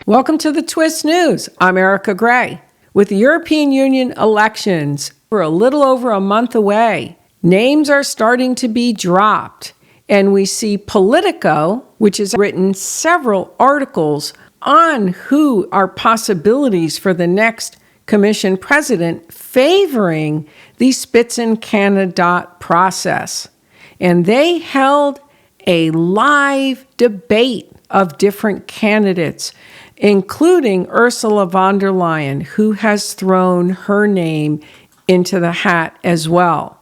Welcome to the Twist News. I'm Erika Grey. With the European Union elections, we're a little over a month away. Names are starting to be dropped, and we see Politico, which has written several articles on who are possibilities for the next Commission president, favoring the Spitzenkandidat process. And they held a live debate of different candidates, including Ursula von der Leyen, who has thrown her name into the hat as well.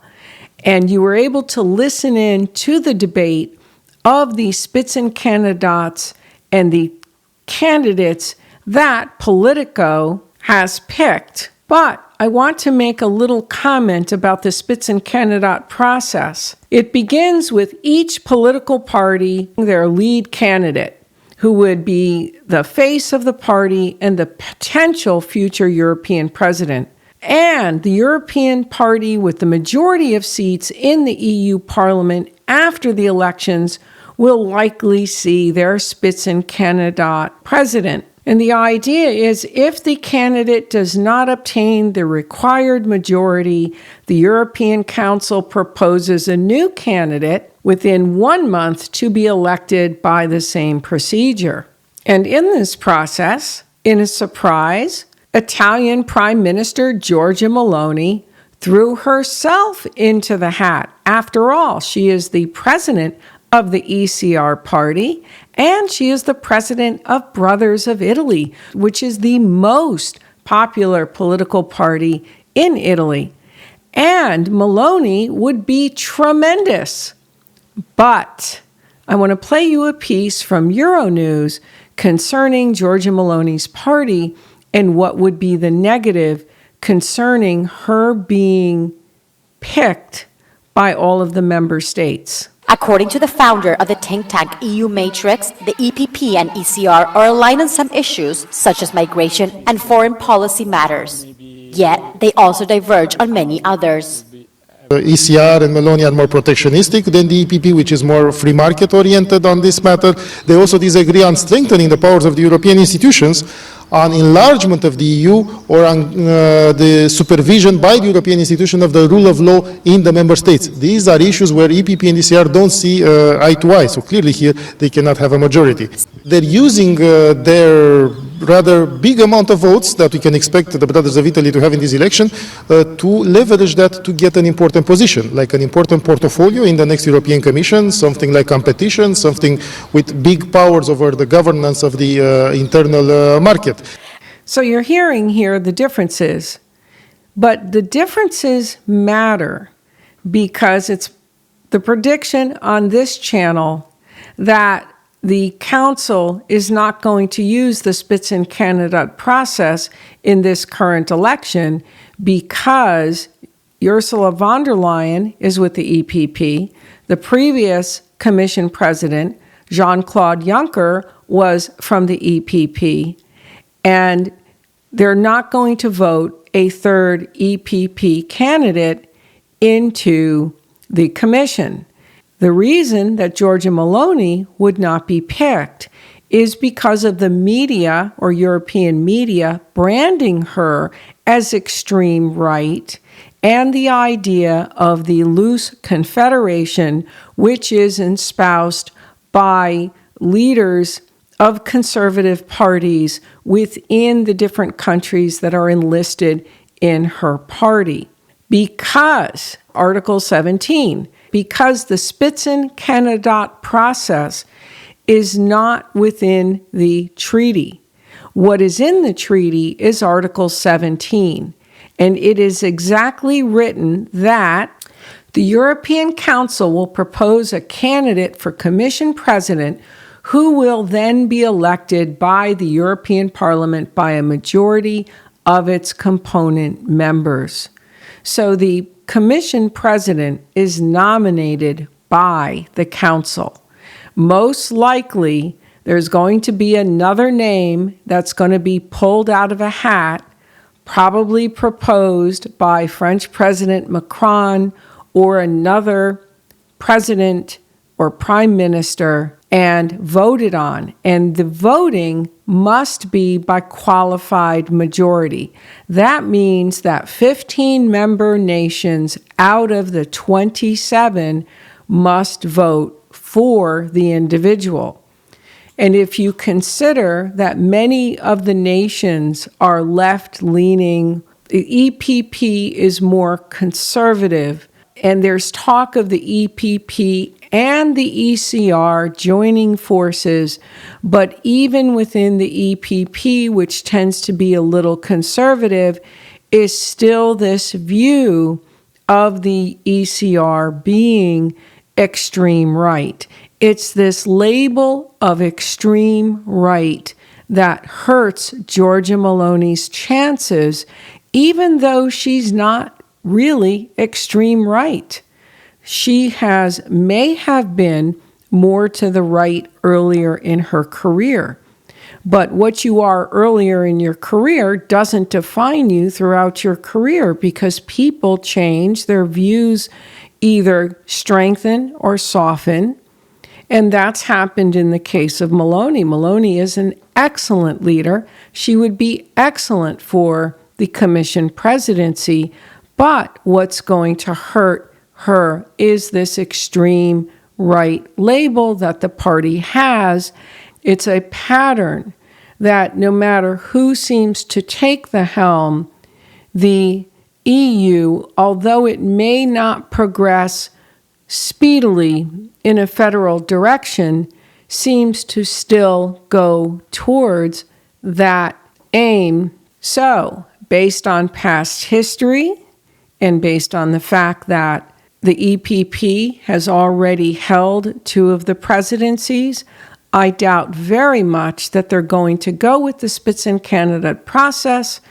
And you were able to listen in to the debate of the Spitzenkandidats and the candidates that Politico has picked. But I want to make a little comment about the Spitzenkandidat process. It begins with each political party, their lead candidate, who would be the face of the party and the potential future European president. And the European party with the majority of seats in the EU Parliament after the elections will likely see their Spitzenkandidat president. And the idea is if the candidate does not obtain the required majority, the European Council proposes a new candidate within 1 month to be elected by the same procedure. And in this process, in a surprise, Italian Prime Minister Giorgia Meloni threw herself into the hat. After all, she is the president of the ECR party, and she is the president of Brothers of Italy, which is the most popular political party in Italy. And Meloni would be tremendous. But I want to play you a piece from Euronews concerning Giorgia Meloni's party and what would be the negative concerning her being picked by all of the member states. According to the founder of the think tank EU Matrix, the EPP and ECR are aligned on some issues such as migration and foreign policy matters. Yet, they also diverge on many others. ECR and Meloni are more protectionistic than the EPP, which is more free market oriented on this matter. They also disagree on strengthening the powers of the European institutions, on enlargement of the EU, or on the supervision by the European institution of the rule of law in the member states. These are issues where EPP and ECR don't see eye to eye, so clearly here they cannot have a majority. They're using their rather big amount of votes that we can expect the Brothers of Italy to have in this election to leverage that to get an important position, like an important portfolio in the next European Commission, something like competition, something with big powers over the governance of the internal market. So you're hearing here the differences, but the differences matter because it's the prediction on this channel that the council is not going to use the Spitzenkandidat process in this current election because Ursula von der Leyen is with the EPP. The previous Commission president, Jean-Claude Juncker, was from the EPP. And they're not going to vote a third EPP candidate into the commission. The reason that Giorgia Meloni would not be picked is because of the media or European media branding her as extreme right and the idea of the loose confederation, which is espoused by leaders of conservative parties within the different countries that are enlisted in her party. Because Article 17, because the Spitzenkandidat process is not within the treaty. What is in the treaty is Article 17, and it is exactly written that the European Council will propose a candidate for Commission President who will then be elected by the European Parliament by a majority of its component members. So the Commission President is nominated by the Council. Most likely, there's going to be another name that's going to be pulled out of a hat, probably proposed by French President Macron or another president or prime minister, and voted on. And the voting must be by qualified majority. That means that 15 member nations out of the 27 must vote for the individual. And if you consider that many of the nations are left-leaning, the EPP is more conservative, and there's talk of the EPP and the ECR joining forces, but even within the EPP, which tends to be a little conservative, is still this view of the ECR being extreme right. It's this label of extreme right that hurts Giorgia Meloni's chances, even though she's not really extreme right. She may have been more to the right earlier in her career. But what you are earlier in your career doesn't define you throughout your career, because people change, their views either strengthen or soften. And that's happened in the case of Meloni. Meloni is an excellent leader. She would be excellent for the commission presidency. But what's going to hurt her is this extreme right label that the party has. It's a pattern that no matter who seems to take the helm, the EU, although it may not progress speedily in a federal direction, seems to still go towards that aim. So, based on past history and based on the fact that the EPP has already held 2 of the presidencies, I doubt very much that they're going to go with the Spitzenkandidat process,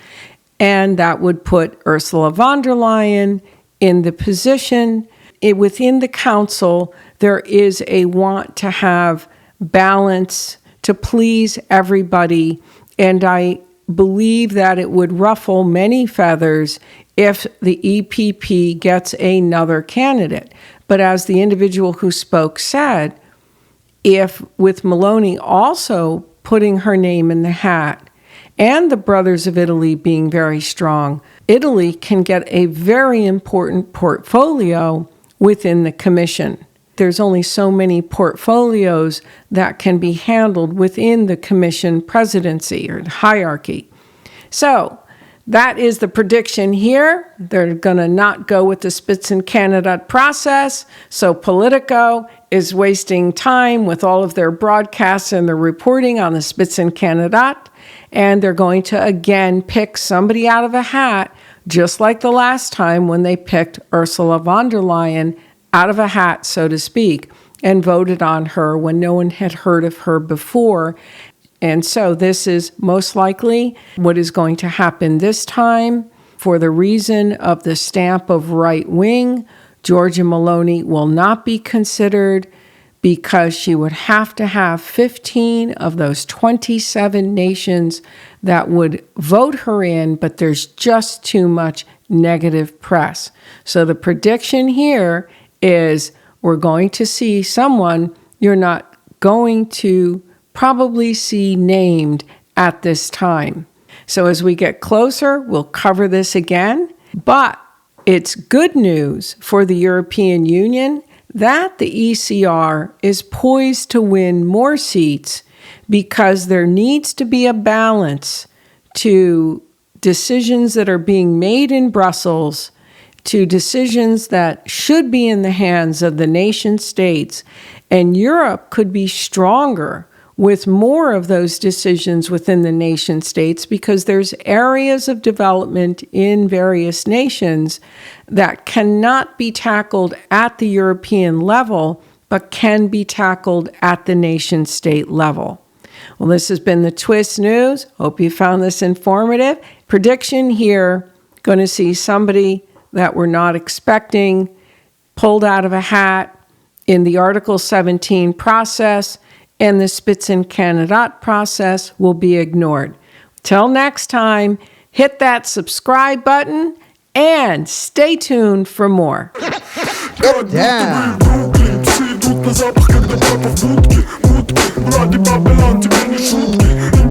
and that would put Ursula von der Leyen in the position. Within the council, there is a want to have balance, to please everybody, and I believe that it would ruffle many feathers if the EPP gets another candidate. But as the individual who spoke said, if with Meloni also putting her name in the hat and the Brothers of Italy being very strong, Italy can get a very important portfolio within the commission. There's only so many portfolios that can be handled within the commission presidency or hierarchy. So that is the prediction here. They're going to not go with the Spitzenkandidat process. So Politico is wasting time with all of their broadcasts and their reporting on the Spitzenkandidat. And they're going to again pick somebody out of a hat, just like the last time when they picked Ursula von der Leyen out of a hat, so to speak, and voted on her when no one had heard of her before. And so this is most likely what is going to happen this time. For the reason of the stamp of right wing, Giorgia Meloni will not be considered because she would have to have 15 of those 27 nations that would vote her in, but there's just too much negative press. So the prediction here is we're going to see someone you're not going to probably see named at this time. So as we get closer, we'll cover this again. But it's good news for the European Union that the ECR is poised to win more seats, because there needs to be a balance to decisions that are being made in Brussels, to decisions that should be in the hands of the nation states. And Europe could be stronger with more of those decisions within the nation states, because there's areas of development in various nations that cannot be tackled at the European level, but can be tackled at the nation state level. Well, this has been the Twist News. Hope you found this informative. Prediction here, going to see somebody that we're not expecting pulled out of a hat in the Article 17 process, and the Spitzenkandidat process will be ignored. Till next time, hit that subscribe button and stay tuned for more. Get down.